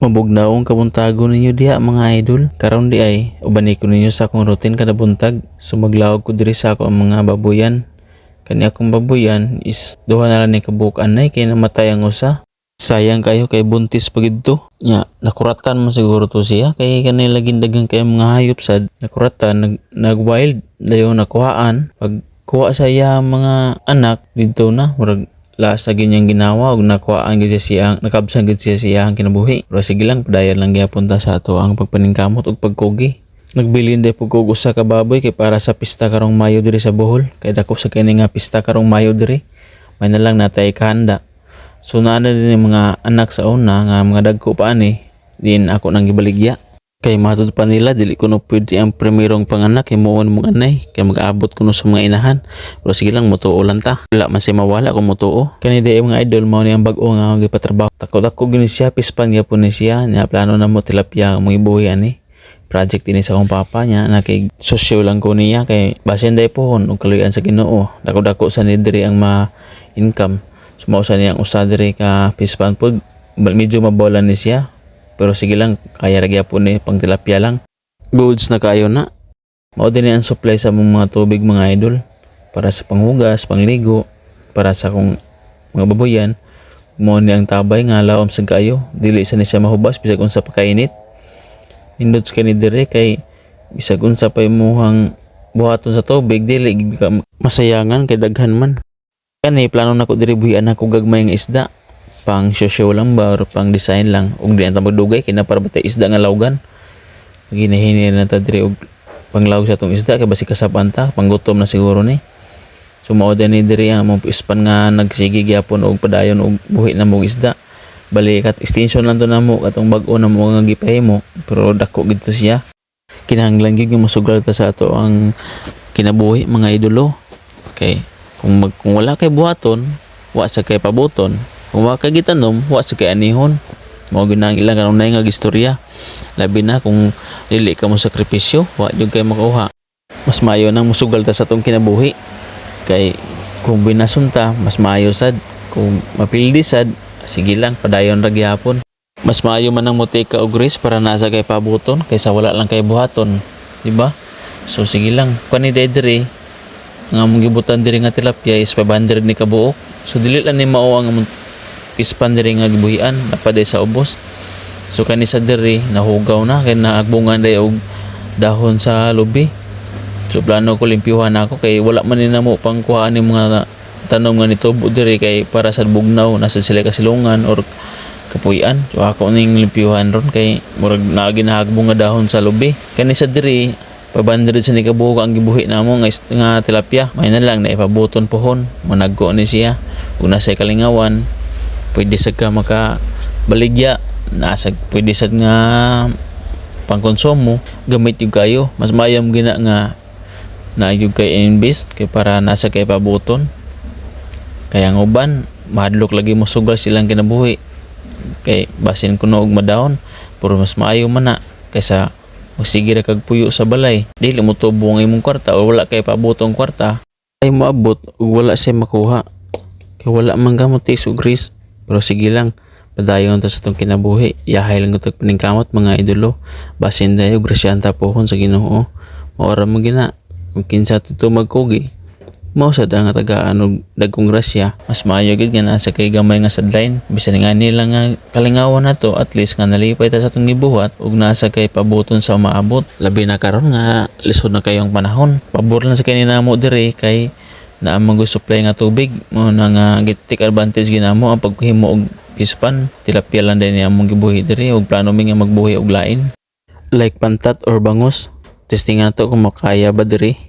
Mabugnaong kabuntago ninyo diha mga idol. Karon di ay ubani ko ninyo sa akong routine kada buntag. So maglawag ko diri sa ako ang mga baboyan. Kani akong baboyan is duha na lang ni kabuok-an nay kay namatay ang usa. Sayang kayo kay buntis pagidto. Nya nakuratan mo siguro to siya kay kanay laging daghang kay mga hayop sad. Nakuratan nag-wild dayon nakuhaan. Pag kuha sa iya mga anak dito na murag lasa ganyang ginawa og nakuhaan gid siya nakabsan gid siya ang kinabuhi. Pero sige lang padayon lang gyapon ta sa ato ang pagpaningkamot ug pagkugi. Nagbilin day pug og usa ka baboy kay para sa pista karong Mayo diri sa Bohol. Kay dako sa kini nga pista karong Mayo diri. May na lang natay kahanda. So naa na din yung mga anak sa una nga mga dagko pa ani. Din ako nang gibaligya. Kay matud pa nila dili ko no pwede ang primerong panganak kay muon mong anay kay mag-aabot kuno sa mga inahan. Pero sige lang mutuo lang ta. Wala man siya mawala kung mutuo. Kani day mga idol mao ni ang bag-o nga gipatrabaho. Takot-takot gini siya pispan gyapon ni siya. Nya plano na mo tilapia mo ibuhi ani. Project ini sa akong papa niya na kay sosyo lang ko niya kay basin day pohon og kaluyan sa Ginoo. Dako-dako sa ni diri ang ma-income. Sumao sa niya ang usa diri ka pispan pod medyo mabolan ni siya. Pero sige lang, kaya ra gyapon ni pang tilapia lang. Goods na kayo na. Mao din ang supply sa mga tubig mga idol para sa panghugas, pangligo, para sa kung mga baboyan. Mao ni ang tabay nga lawom sa kayo, dili sa ni siya mahubas bisag unsa pa kainit. Indot kani dire kay bisag unsa pa imuhang buhaton sa tubig dili ka masayangan kay daghan man. Kani plano nako diri buhian ako gagmay nga isda. Pang show lang ba or pang design lang ug di anta magdugay kay na para batay isda nga lawgan. Ginahini na ta diri og panglawg sa tong isda kay basi kasapan ta panggutom na siguro ni. Sumao din ni diri ang mong ispan nga nagsige gyapon og padayon og buhi na mong isda. Balik at extension lang to namo katong bag-o na mo nga gipahimo pero dako gid to siya. Kinahanglan gyud nga mosugal ta sa ato ang kinabuhi mga idolo. Okay, kung wala kay buhaton, wa sa kay pabuton. Kung wa ka gitanom, wa sa kay anihon. Mao gyud ang ilang kanunay nga gistorya. Labi na kung dili ka mo sakripisyo, wa jud kay makuha. Mas maayo nang mosugal ta sa atong kinabuhi. Kay kung binasun ta, mas maayo sad. Kung mapildi sad, sige lang padayon ra gyapon. Mas maayo man ang motika og risk para nasa kay pabuton kaysa wala lang kay buhaton, di ba? So sige lang, kani diri nga mong gibutan diri nga tilapia is 500 ni kabuok. So dili lang ni mao ang pispan diri nga gibuhian napaday sa ubos. So kani sa diri nahugaw na kay naagbungan day og dahon sa lubi. So plano ko limpyuhan ako kay wala man ni namo pang kuhaan ni mga tanom nga nitubo diri kay para sa bugnaw nasa sila kasilungan or kapuy-an. So ako ning limpyuhan ron kay murag naginahagbong nga dahon sa lubi. Kani sa diri 500 sa ni kabuok ang gibuhi namo nga tilapia. May na lang na ipabuton pohon managko ni siya ug nasa kalingawan. Pwede sad ka makabaligya nasa pwede sad nga pangkonsumo gamit yung kayo mas mayam gina nga na yung kay invest kay para nasa kay pabuton kaya ang uban mahadlok lagi mo sugal silang kinabuhi kay basin kuno og madawon pero mas maayo man na kaysa magsige ra kag puyo sa balay dili mo tubo ang imong kwarta o wala kay pabutong kwarta ay moabot ug wala siya makuha kay wala man gamot og risk. Pero sige lang, padayon ta sa itong kinabuhi. Yahay lang ito paningkamot mga idolo. Basin dayo, grasyanta pohon sa Ginoo. Maora mo gina. Kung kinsa ito magkugi, mausad ang tagaan og dagkong grasya. Mas maayo gid nga nasa kay gamay nga sadline. Bisan nga nila nga kalingawan nato at least nga nalipay ta sa itong gibuhat ug nasa kay pabuton sa maabot. Labi na karon nga lisod na kayong panahon. Pabor lang sa kanina mo diri kay na ang mag-supply nga tubig mo na nga take advantage ginamo ang pagkuhimo og pispan tilapia lang din among gibuhi diri og plano mi nga magbuhi og lain like pantat or bangus testingan to kung makaya ba diri.